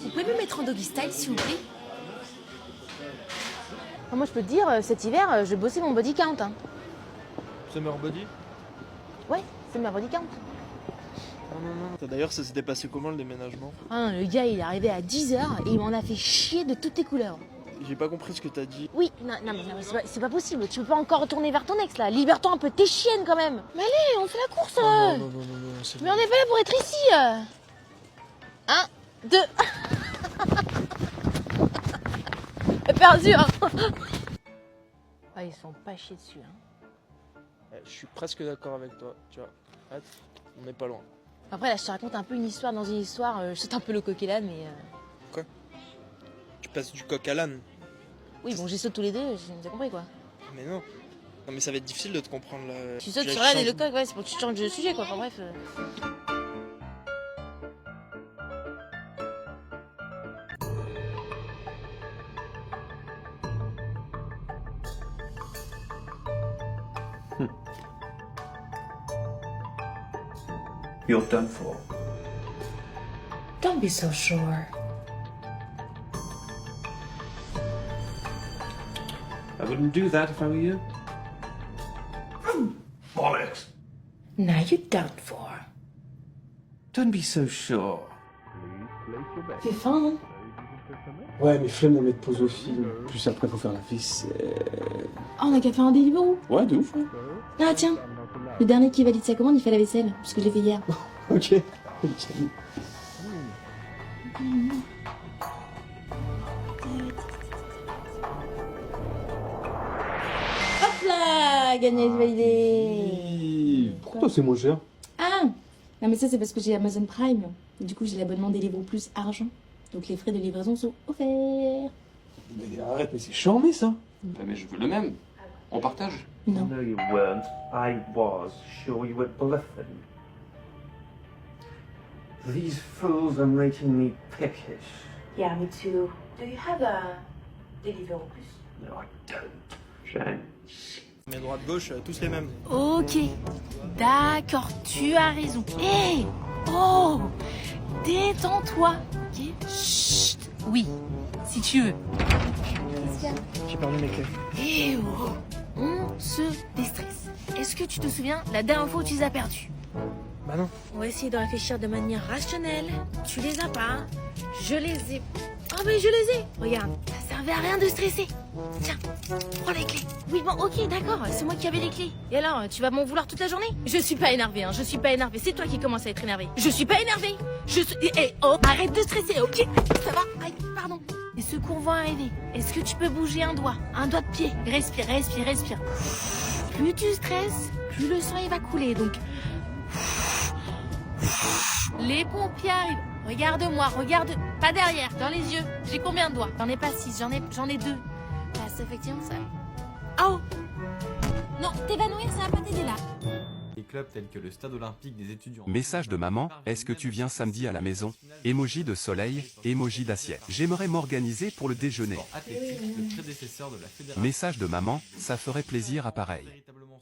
Vous pouvez me mettre en doggy style, s'il vous plaît? Moi, je peux te dire, cet hiver, je vais bosser mon body count. Hein. Summer body? Ouais, c'est ma body count. Non. D'ailleurs, ça s'était passé comment le déménagement? Ah, le gars, il est arrivé à 10h et il m'en a fait chier de toutes les couleurs. J'ai pas compris ce que t'as dit. Oui, non, mais c'est pas possible. Tu peux pas encore retourner vers ton ex, là. Libère-toi un peu de tes chiennes, quand même. Mais allez, on fait la course. Non, c'est Mais on n'est pas là pour être ici. 1, 2. Perdu, hein. Ah, ils sont pas chiés dessus, hein. Je suis presque d'accord avec toi, tu vois. Hâte, on n'est pas loin. Après, là, je te raconte un peu une histoire dans une histoire. Je saute un peu le coq et l'âne, mais... Quoi? Tu passes du coq à l'âne? Oui, bon, j'y saute tous les deux, j'ai compris, quoi. Mais non. Non, mais ça va être difficile de te comprendre, là. Tu sautes sur l'âne et le coq, ouais, c'est pour que tu changes de sujet, quoi. Enfin, bref... You're done for. Don't be so sure. I wouldn't do that if I were you. Bollocks! Now you're done for. Don't be so sure. C'est fin, hein? Ouais, mais flemme de mettre pause au film. Plus après, faut faire la vaisselle. Oh, on a qu'à faire un Deliveroo. Ouais, de ouf, ouais. Ah, tiens. Le dernier qui valide sa commande, il fait la vaisselle. Parce que je l'ai fait hier. Ok. Hop là, gagné, validé. Pourquoi toi, c'est moins cher? Ah, non mais ça c'est parce que j'ai Amazon Prime. Du coup j'ai l'abonnement Deliveroo plus argent. Donc les frais de livraison sont offerts. Mais arrête, mais c'est charmé, ça. Mais je veux le même. On partage. Non. No, you weren't. I was sure you were bluffing. These fools are making me peckish. Yeah, me too. Do you have a Deliveroo plus? No, I don't. Shame. Mais droite-gauche, tous les mêmes. Ok, d'accord, tu as raison. Hé, oh, détends-toi, ok? Chut, oui, si tu veux. Qu'est-ce qu'il y a? J'ai perdu mes clés. Eh oh, on se déstresse. Est-ce que tu te souviens, la dernière fois où tu les as perdus? Bah non. On va essayer de réfléchir de manière rationnelle. Tu les as pas, je les ai. Oh mais je les ai. Regarde, ça servait à rien de stresser. Tiens, prends les clés. Oui bon ok d'accord, c'est moi qui avais les clés. Et alors, tu vas m'en vouloir toute la journée? Je suis pas énervée, hein, je suis pas énervée. C'est toi qui commences à être énervée. Je suis pas énervée. Je suis... oh, arrête de stresser, ok? Ça va? Aïe, pardon. Les secours vont arriver. Est-ce que tu peux bouger un doigt de pied? Respire, respire, respire. Plus tu stresses, plus le sang il va couler, donc... Les pompiers arrivent. Regarde-moi, regarde... Pas derrière, dans les yeux. J'ai combien de doigts? J'en ai pas 6, j'en ai 2. Bah, c'est effectivement ça. Oh! Non, t'évanouir, ça va pas t'aider là. Les clubs tels que le Stade Olympique des étudiants. Message de maman, est-ce que tu viens samedi à la maison? Emoji de soleil, emoji d'assiette. J'aimerais m'organiser pour le déjeuner. Athlétique, le prédécesseur de la fédération. Message de maman, ça ferait plaisir à pareil.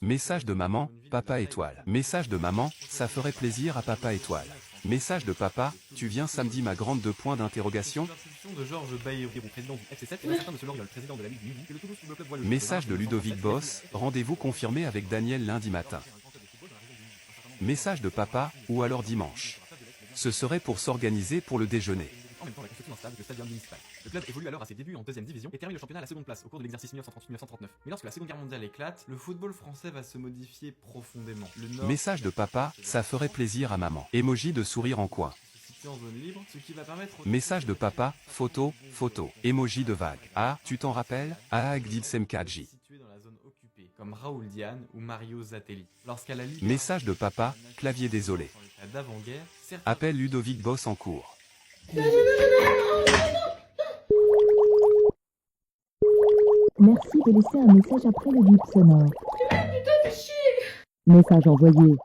Message de maman, papa étoile. Message de maman, ça ferait plaisir à papa étoile. Message de papa, tu viens samedi ma grande 2 points d'interrogation. De Georges Bayrou, président du FC7, et un certain monsieur Loriol, président de la Ligue du Midi, que le Toulouse Football Club voit le Message de Ludovic Boss, rendez-vous confirmé avec Daniel lundi matin. Message de papa, ou alors dimanche. Ce serait pour s'organiser pour le déjeuner. En même temps, la construction d'un stade, le stade municipal. Le club évolue alors à ses débuts en 2e division et termine le championnat à la seconde place au cours de l'exercice 1938-1939. Mais lorsque la Seconde Guerre mondiale éclate, le football français va se modifier profondément. Le Nord... Message de papa, ça ferait plaisir à maman. Emoji de sourire en coin. En zone libre, ce qui va permettre... Message de papa, photo, photo. Emoji de vague. Ah, tu t'en rappelles? Ah, Agdid Kadji. Situé dans la zone occupée, comme Raoul Diane ou Mario Zatelli. Lorsqu'à la Ligue... Message de papa, clavier désolé. D'avant-guerre, appelle Ludovic Boss en cours. Merci de laisser un message après le bip sonore. Message envoyé.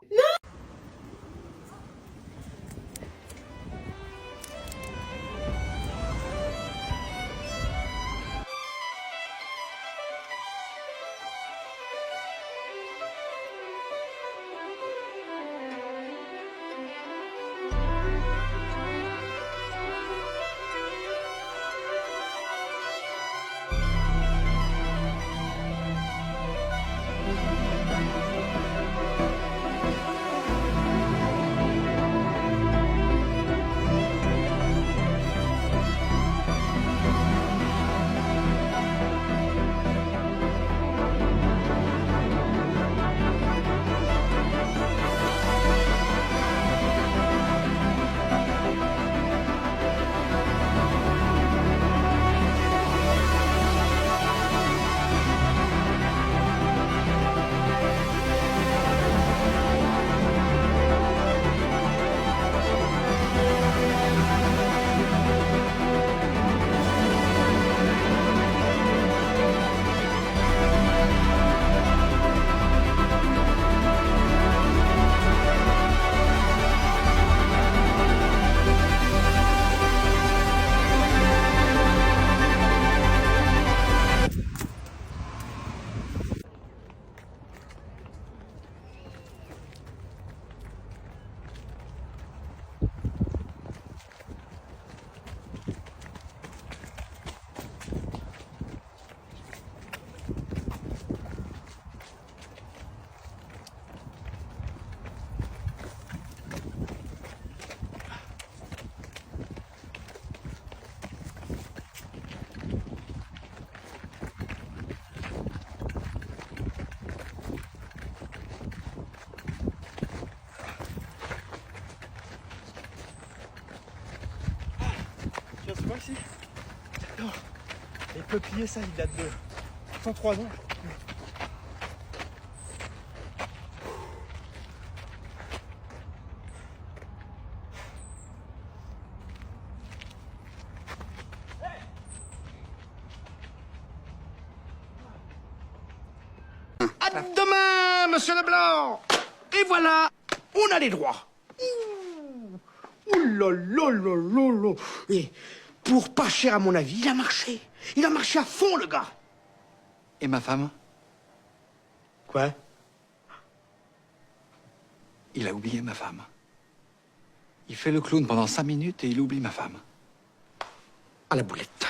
vois ici? J'adore. Les peupliers, ça, il date de 103 ans. À demain, monsieur Leblanc. Et voilà, on a les droits. Ouh là là là là là. Et pour pas cher à mon avis, il a marché. Il a marché à fond, le gars. Et ma femme? Quoi? Il a oublié ma femme. Il fait le clown pendant 5 minutes et il oublie ma femme. À la boulette.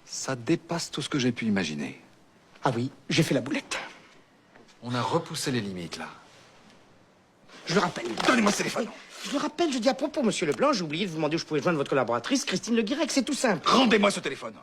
Ça dépasse tout ce que j'ai pu imaginer. Ah oui, j'ai fait la boulette. On a repoussé les limites, là. Je le rappelle. Donnez-moi ce téléphone. Je le rappelle, je dis à propos, monsieur Leblanc, j'ai oublié de vous demander où je pouvais joindre votre collaboratrice, Christine Le Guirec, c'est tout simple. Rendez-moi ce téléphone.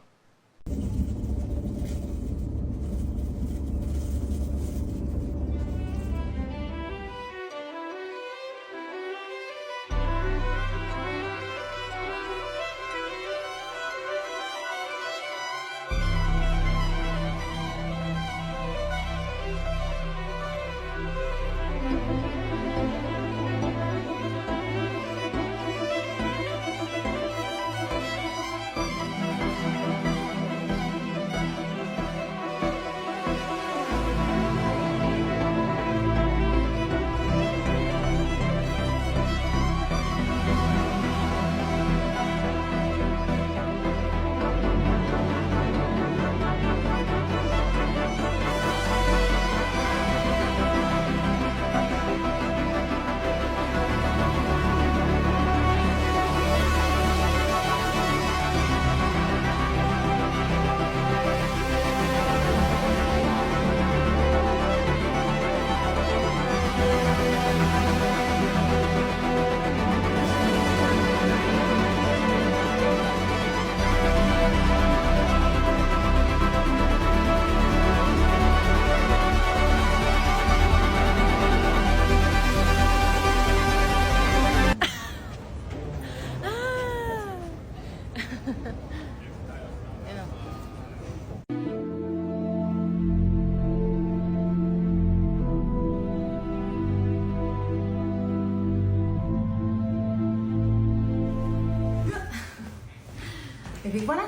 Et puis voilà,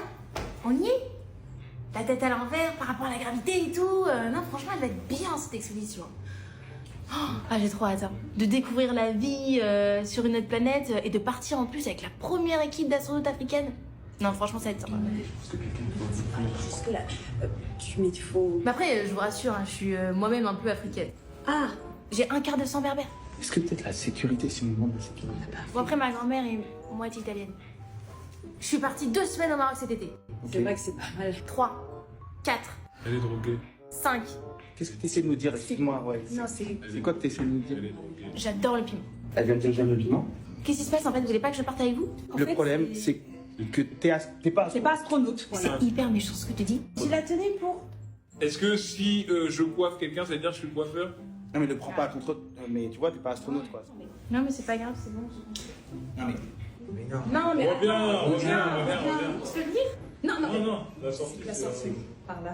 on y est. La tête à l'envers par rapport à la gravité et tout. Non, franchement, elle va être bien cette expédition. Oh, ah, j'ai trop hâte de découvrir la vie sur une autre planète et de partir en plus avec la première équipe d'astronautes africaines. Non, franchement, ça va être sympa. Jusque-là, mais il faut... Mais après, je vous rassure, hein, je suis moi-même un peu africaine. Ah, j'ai un quart de sang berbère. Est-ce que peut-être la sécurité, si on demande la sécurité? Bon, après, ma grand-mère est moitié italienne. Je suis partie 2 semaines au Maroc cet été. C'est vrai que c'est pas mal. 3, 4. Elle est droguée. 5. Qu'est-ce que tu essaies de nous dire? Excuse-moi, ouais. Non, c'est... C'est quoi que tu essaies de nous dire? J'adore le piment. Elle vient de te dire le piment? Qu'est-ce qui se passe en fait? Vous voulez pas que je parte avec vous? Le problème, c'est que t'es pas... C'est pas astronaute. Voilà. C'est hyper méchant ce que tu dis. Tu la tenais pour... Est-ce que si je coiffe quelqu'un, ça veut dire que je suis coiffeur? Non mais ne prends pas contre... Mais tu vois, t'es pas astronaute, quoi. Non mais c'est pas grave, c'est bon. Non mais... non. Non mais... Reviens. Je peux le dire? Non, Non, la sortie. La sortie. Par là.